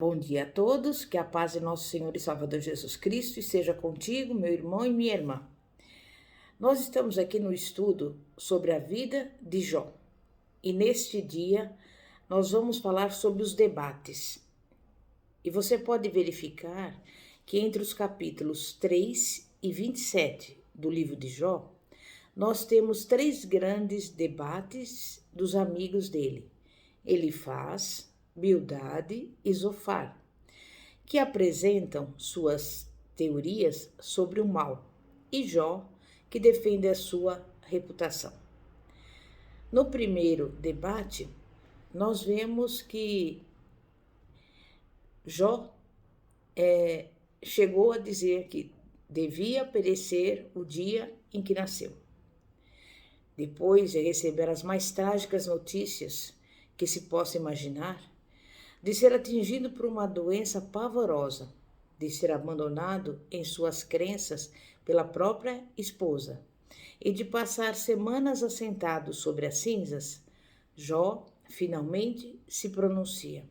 Bom dia a todos, que a paz de nosso Senhor e Salvador Jesus Cristo esteja contigo, meu irmão e minha irmã. Nós estamos aqui no estudo sobre a vida de Jó e neste dia nós vamos falar sobre os debates. E você pode verificar que entre os capítulos 3 e 27 do livro de Jó, nós temos três grandes debates dos amigos dele: Elifaz, Bildade e Zofar, que apresentam suas teorias sobre o mal, e Jó, que defende a sua reputação. No primeiro debate, nós vemos que Jó chegou a dizer que devia perecer o dia em que nasceu. Depois de receber as mais trágicas notícias que se possa imaginar, de ser atingido por uma doença pavorosa, de ser abandonado em suas crenças pela própria esposa e de passar semanas assentado sobre as cinzas, Jó finalmente se pronuncia.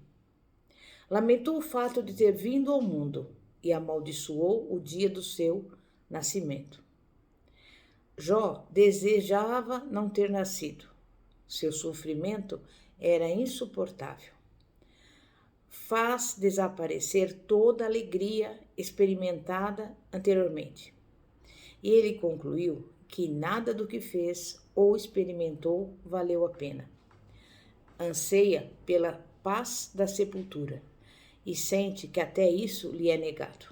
Lamentou o fato de ter vindo ao mundo e amaldiçoou o dia do seu nascimento. Jó desejava não ter nascido. Seu sofrimento era insuportável. Faz desaparecer toda a alegria experimentada anteriormente. E ele concluiu que nada do que fez ou experimentou valeu a pena. Anseia pela paz da sepultura e sente que até isso lhe é negado.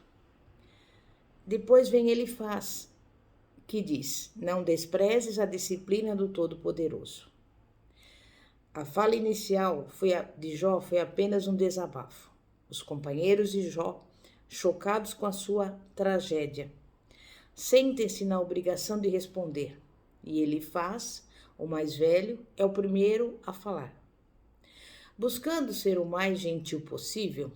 Depois vem Elifaz, que diz: não desprezes a disciplina do Todo-Poderoso. A fala inicial de Jó foi apenas um desabafo. Os companheiros de Jó, chocados com a sua tragédia, sentem-se na obrigação de responder, e Elifaz, o mais velho, é o primeiro a falar. Buscando ser o mais gentil possível,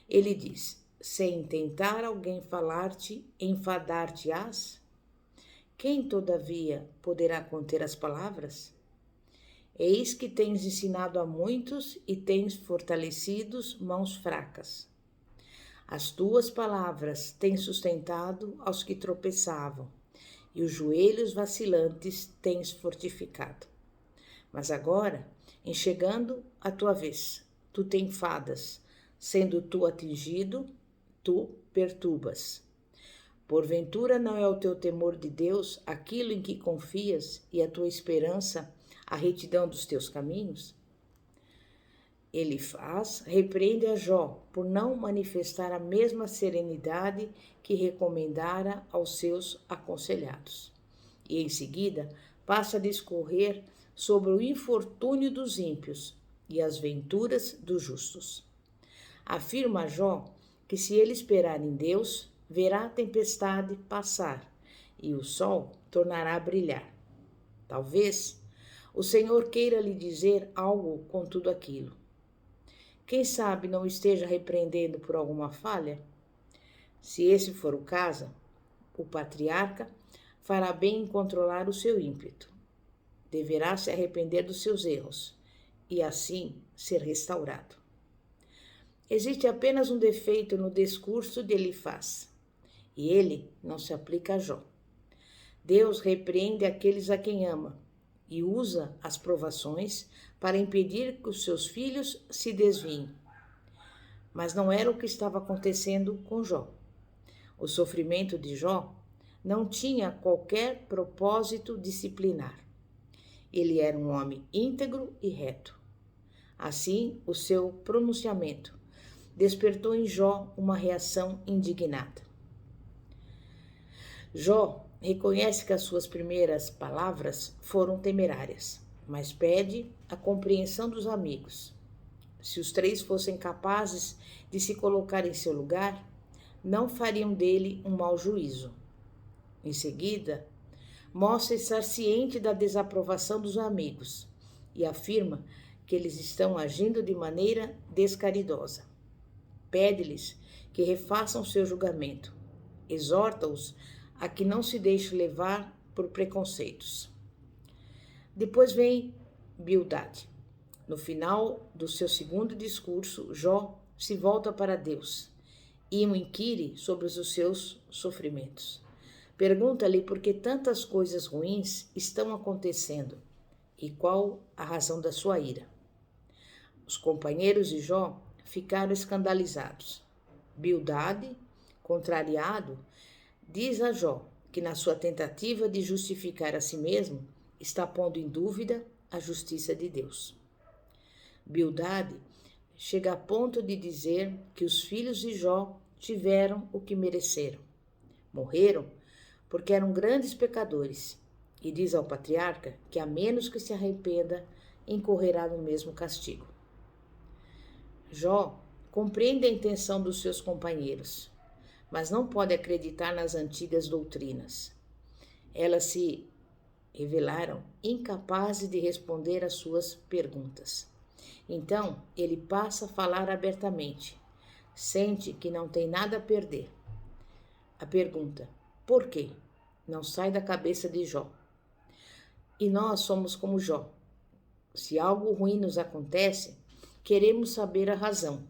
ele diz: sem tentar alguém falar-te, enfadar-te-ás? Quem, todavia, poderá conter as palavras? Eis que tens ensinado a muitos e tens fortalecido mãos fracas. As tuas palavras têm sustentado aos que tropeçavam, e os joelhos vacilantes tens fortificado. Mas agora, em chegando a tua vez, tu te enfadas, sendo tu atingido, tu perturbas. Porventura não é o teu temor de Deus aquilo em que confias e a tua esperança a retidão dos teus caminhos? Elifaz repreende a Jó por não manifestar a mesma serenidade que recomendara aos seus aconselhados. E em seguida passa a discorrer sobre o infortúnio dos ímpios e as venturas dos justos. Afirma a Jó que se ele esperar em Deus, verá a tempestade passar e o sol tornará a brilhar. Talvez o Senhor queira lhe dizer algo com tudo aquilo. Quem sabe não esteja repreendendo por alguma falha? Se esse for o caso, o patriarca fará bem em controlar o seu ímpeto. Deverá se arrepender dos seus erros e assim ser restaurado. Existe apenas um defeito no discurso de Elifaz, e ele não se aplica a Jó. Deus repreende aqueles a quem ama e usa as provações para impedir que os seus filhos se desviem. Mas não era o que estava acontecendo com Jó. O sofrimento de Jó não tinha qualquer propósito disciplinar. Ele era um homem íntegro e reto. Assim, o seu pronunciamento despertou em Jó uma reação indignada. Jó reconhece que as suas primeiras palavras foram temerárias, mas pede a compreensão dos amigos. Se os três fossem capazes de se colocar em seu lugar, não fariam dele um mau juízo. Em seguida, mostra estar ciente da desaprovação dos amigos e afirma que eles estão agindo de maneira descaridosa. Pede-lhes que refaçam seu julgamento. Exorta-os a que não se deixe levar por preconceitos. Depois vem Bildade. No final do seu segundo discurso, Jó se volta para Deus e o inquire sobre os seus sofrimentos. Pergunta-lhe por que tantas coisas ruins estão acontecendo e qual a razão da sua ira. Os companheiros de Jó ficaram escandalizados. Bildade, contrariado, diz a Jó que na sua tentativa de justificar a si mesmo está pondo em dúvida a justiça de Deus. Bildade chega a ponto de dizer que os filhos de Jó tiveram o que mereceram. Morreram porque eram grandes pecadores, e diz ao patriarca que a menos que se arrependa, incorrerá no mesmo castigo. Jó compreende a intenção dos seus companheiros, mas não pode acreditar nas antigas doutrinas. Elas se revelaram incapazes de responder às suas perguntas. Então, ele passa a falar abertamente. Sente que não tem nada a perder. A pergunta, por quê? Não sai da cabeça de Jó. E nós somos como Jó. Se algo ruim nos acontece, queremos saber a razão.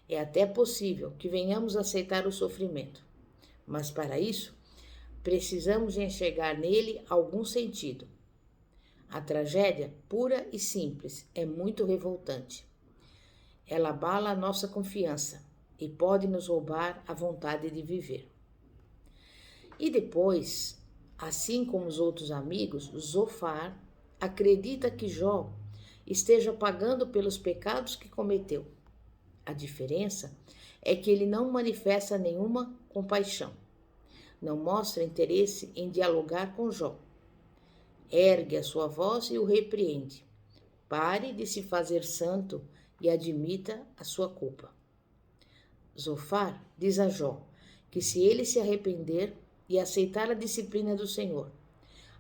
É até possível que venhamos a aceitar o sofrimento, mas para isso, precisamos enxergar nele algum sentido. A tragédia, pura e simples, é muito revoltante. Ela abala a nossa confiança e pode nos roubar a vontade de viver. E depois, assim como os outros amigos, Zofar acredita que Jó esteja pagando pelos pecados que cometeu. A diferença é que ele não manifesta nenhuma compaixão, não mostra interesse em dialogar com Jó. Ergue a sua voz e o repreende. Pare de se fazer santo e admita a sua culpa. Zofar diz a Jó que se ele se arrepender e aceitar a disciplina do Senhor,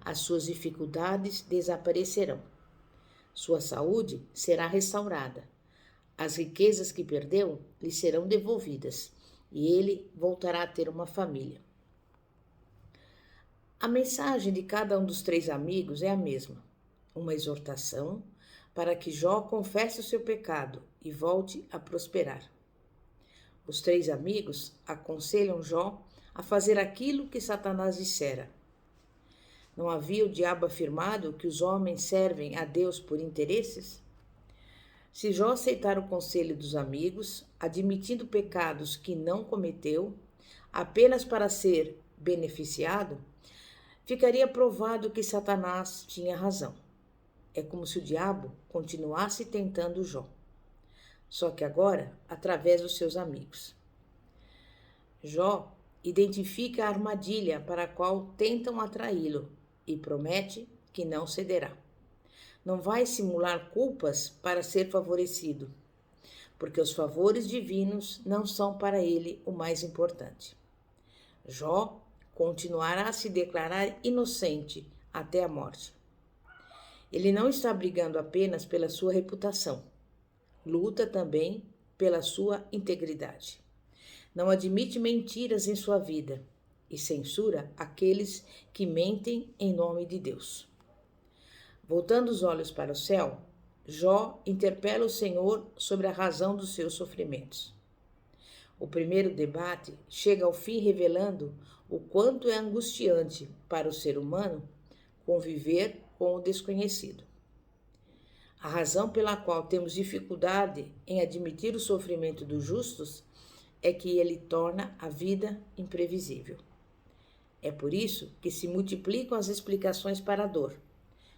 as suas dificuldades desaparecerão. Sua saúde será restaurada. As riquezas que perdeu lhe serão devolvidas e ele voltará a ter uma família. A mensagem de cada um dos três amigos é a mesma, uma exortação para que Jó confesse o seu pecado e volte a prosperar. Os três amigos aconselham Jó a fazer aquilo que Satanás dissera. Não havia o diabo afirmado que os homens servem a Deus por interesses? Se Jó aceitar o conselho dos amigos, admitindo pecados que não cometeu, apenas para ser beneficiado, ficaria provado que Satanás tinha razão. É como se o diabo continuasse tentando Jó, só que agora através dos seus amigos. Jó identifica a armadilha para a qual tentam atraí-lo e promete que não cederá. Não vai simular culpas para ser favorecido, porque os favores divinos não são para ele o mais importante. Jó continuará a se declarar inocente até a morte. Ele não está brigando apenas pela sua reputação, luta também pela sua integridade. Não admite mentiras em sua vida e censura aqueles que mentem em nome de Deus. Voltando os olhos para o céu, Jó interpela o Senhor sobre a razão dos seus sofrimentos. O primeiro debate chega ao fim revelando o quanto é angustiante para o ser humano conviver com o desconhecido. A razão pela qual temos dificuldade em admitir o sofrimento dos justos é que ele torna a vida imprevisível. É por isso que se multiplicam as explicações para a dor,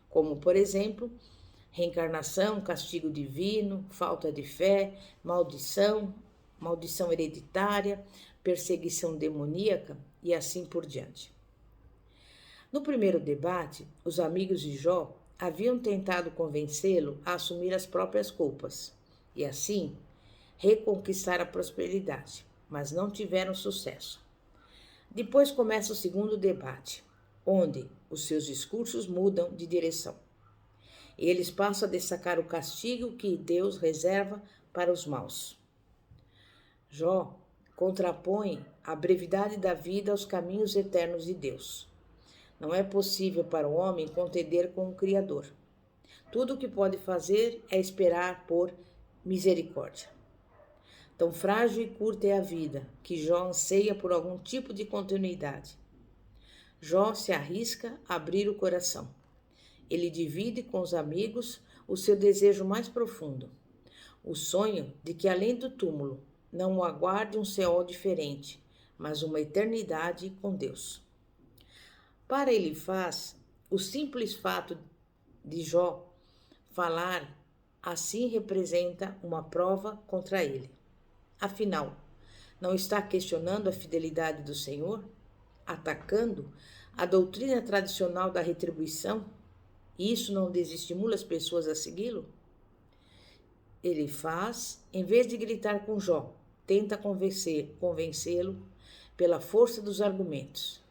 como, por exemplo, reencarnação, castigo divino, falta de fé, maldição, maldição hereditária, perseguição demoníaca e assim por diante. No primeiro debate, os amigos de Jó haviam tentado convencê-lo a assumir as próprias culpas e, assim, reconquistar a prosperidade, mas não tiveram sucesso. Depois começa o segundo debate, onde os seus discursos mudam de direção. Eles passam a destacar o castigo que Deus reserva para os maus. Jó contrapõe a brevidade da vida aos caminhos eternos de Deus. Não é possível para o homem contender com o Criador. Tudo o que pode fazer é esperar por misericórdia. Tão frágil e curta é a vida, que Jó anseia por algum tipo de continuidade. Jó se arrisca a abrir o coração. Ele divide com os amigos o seu desejo mais profundo, o sonho de que além do túmulo não o aguarde um céu diferente, mas uma eternidade com Deus. Para Elifaz, o simples fato de Jó falar assim representa uma prova contra ele. Afinal, não está questionando a fidelidade do Senhor? Atacando a doutrina tradicional da retribuição? E isso não desestimula as pessoas a segui-lo? Elifaz, em vez de gritar com Jó, tenta convencê-lo pela força dos argumentos.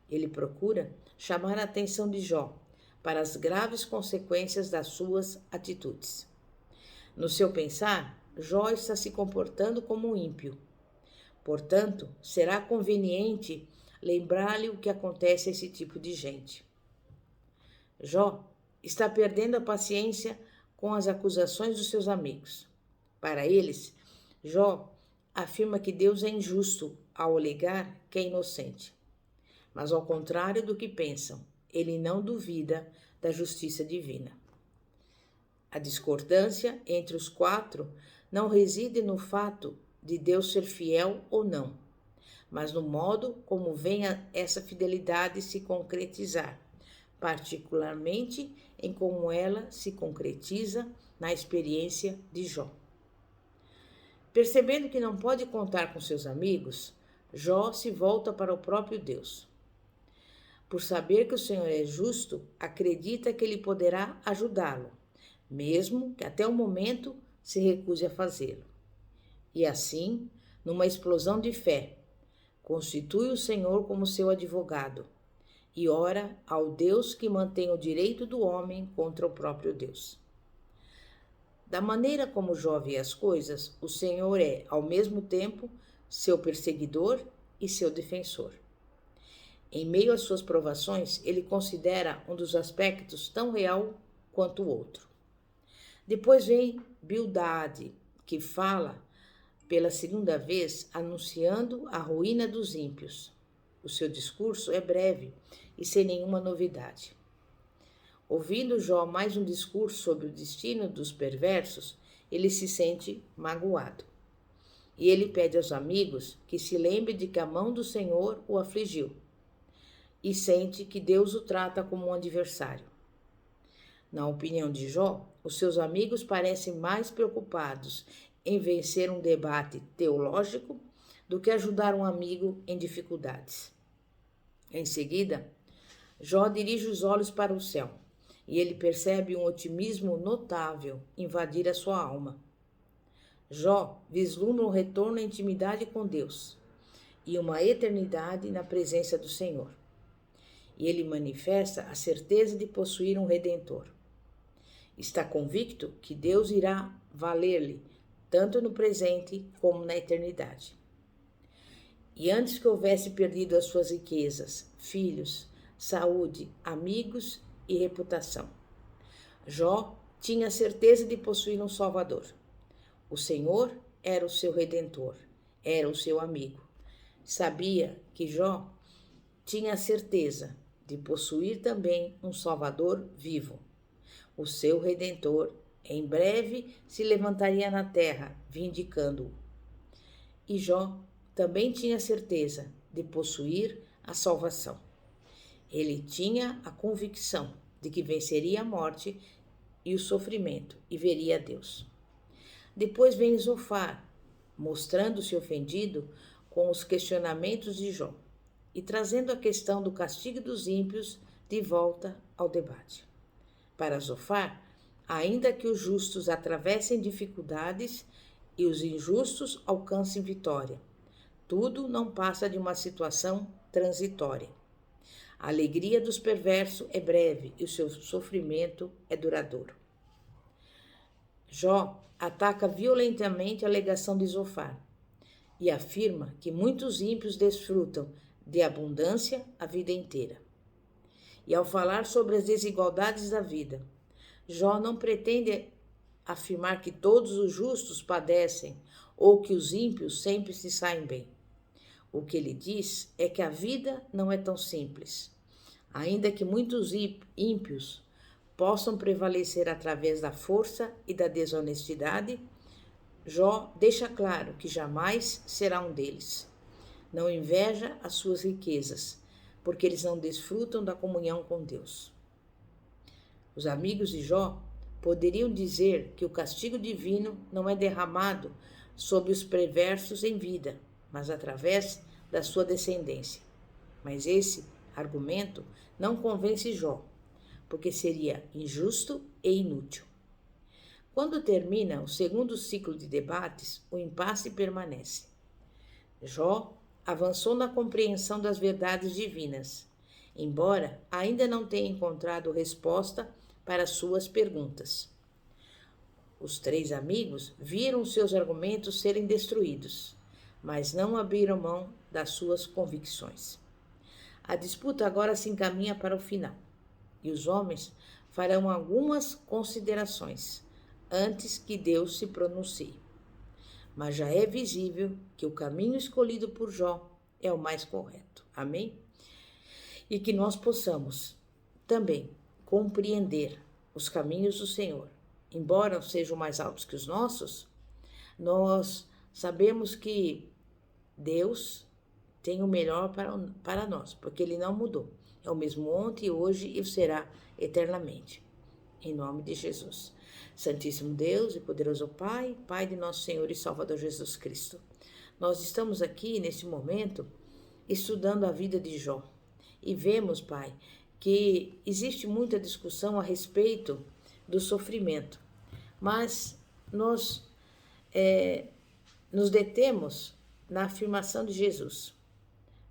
Ele procura chamar a atenção de Jó para as graves consequências das suas atitudes. No seu pensar, Jó está se comportando como um ímpio. Portanto, será conveniente lembrar-lhe o que acontece a esse tipo de gente. Jó está perdendo a paciência com as acusações dos seus amigos. Para eles, Jó afirma que Deus é injusto ao alegar que é inocente. Mas, ao contrário do que pensam, ele não duvida da justiça divina. A discordância entre os quatro não reside no fato de Deus ser fiel ou não, mas no modo como vem essa fidelidade se concretizar, particularmente em como ela se concretiza na experiência de Jó. Percebendo que não pode contar com seus amigos, Jó se volta para o próprio Deus. Por saber que o Senhor é justo, acredita que ele poderá ajudá-lo, mesmo que até o momento se recuse a fazê-lo. E assim, numa explosão de fé, constitui o Senhor como seu advogado e ora ao Deus que mantém o direito do homem contra o próprio Deus. Da maneira como Jó vê as coisas, o Senhor é, ao mesmo tempo, seu perseguidor e seu defensor. Em meio às suas provações, ele considera um dos aspectos tão real quanto o outro. Depois vem Bildade, que fala pela segunda vez anunciando a ruína dos ímpios. O seu discurso é breve e sem nenhuma novidade. Ouvindo Jó mais um discurso sobre o destino dos perversos, ele se sente magoado. E ele pede aos amigos que se lembrem de que a mão do Senhor o afligiu e sente que Deus o trata como um adversário. Na opinião de Jó, os seus amigos parecem mais preocupados em vencer um debate teológico do que ajudar um amigo em dificuldades. Em seguida, Jó dirige os olhos para o céu e ele percebe um otimismo notável invadir a sua alma. Jó vislumbra um retorno à intimidade com Deus e uma eternidade na presença do Senhor. E ele manifesta a certeza de possuir um Redentor. Está convicto que Deus irá valer-lhe, tanto no presente como na eternidade. E antes que houvesse perdido as suas riquezas, filhos, saúde, amigos e reputação, Jó tinha a certeza de possuir um Salvador. O Senhor era o seu Redentor, era o seu amigo. Sabia que Jó tinha a certeza de possuir também um Salvador vivo. O seu Redentor em breve se levantaria na terra, vindicando-o. E Jó também tinha certeza de possuir a salvação. Ele tinha a convicção de que venceria a morte e o sofrimento e veria a Deus. Depois vem Zofar, mostrando-se ofendido com os questionamentos de Jó e trazendo a questão do castigo dos ímpios de volta ao debate. Para Zofar, ainda que os justos atravessem dificuldades e os injustos alcancem vitória, tudo não passa de uma situação transitória. A alegria dos perversos é breve e o seu sofrimento é duradouro. Jó ataca violentamente a alegação de Zofar e afirma que muitos ímpios desfrutam de abundância a vida inteira. E ao falar sobre as desigualdades da vida, Jó não pretende afirmar que todos os justos padecem ou que os ímpios sempre se saem bem. O que ele diz é que a vida não é tão simples. Ainda que muitos ímpios possam prevalecer através da força e da desonestidade, Jó deixa claro que jamais será um deles. Não inveja as suas riquezas, porque eles não desfrutam da comunhão com Deus. Os amigos de Jó poderiam dizer que o castigo divino não é derramado sobre os perversos em vida, mas através da sua descendência. Mas esse argumento não convence Jó, porque seria injusto e inútil. Quando termina o segundo ciclo de debates, o impasse permanece. Jó avançou na compreensão das verdades divinas, embora ainda não tenha encontrado resposta para suas perguntas. Os três amigos viram seus argumentos serem destruídos, mas não abriram mão das suas convicções. A disputa agora se encaminha para o final, e os homens farão algumas considerações antes que Deus se pronuncie. Mas já é visível que o caminho escolhido por Jó é o mais correto. Amém? E que nós possamos também compreender os caminhos do Senhor. Embora sejam mais altos que os nossos, nós sabemos que Deus tem o melhor para nós, porque Ele não mudou. É o mesmo ontem, hoje e será eternamente. Em nome de Jesus. Santíssimo Deus e poderoso Pai, Pai de nosso Senhor e Salvador Jesus Cristo. Nós estamos aqui, nesse momento, estudando a vida de Jó. E vemos, Pai, que existe muita discussão a respeito do sofrimento. Mas nós nos detemos na afirmação de Jesus.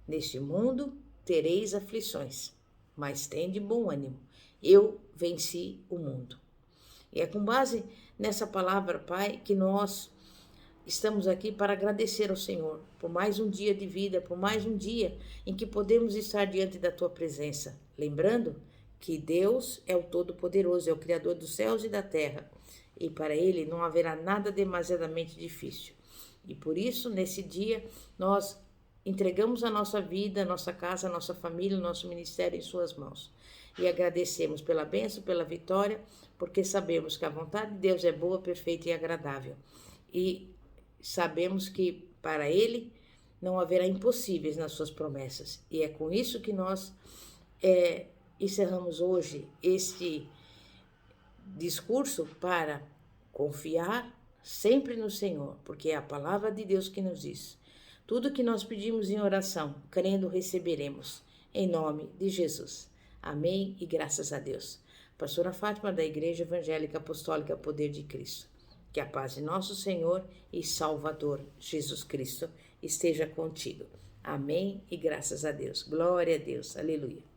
Neste mundo tereis aflições, mas tende bom ânimo. Eu venci o mundo. E é com base nessa palavra, Pai, que nós estamos aqui para agradecer ao Senhor por mais um dia de vida, por mais um dia em que podemos estar diante da Tua presença. Lembrando que Deus é o Todo-Poderoso, é o Criador dos céus e da terra. E para Ele não haverá nada demasiadamente difícil. E por isso, nesse dia, nós entregamos a nossa vida, a nossa casa, a nossa família, o nosso ministério em Suas mãos. E agradecemos pela bênção, pela vitória, porque sabemos que a vontade de Deus é boa, perfeita e agradável. E sabemos que para Ele não haverá impossíveis nas Suas promessas. E é com isso que nós encerramos hoje este discurso para confiar sempre no Senhor, porque é a palavra de Deus que nos diz. Tudo que nós pedimos em oração, crendo, receberemos. Em nome de Jesus. Amém e graças a Deus. Pastora Fátima, da Igreja Evangélica Apostólica Poder de Cristo. Que a paz de nosso Senhor e Salvador Jesus Cristo esteja contigo. Amém e graças a Deus. Glória a Deus. Aleluia.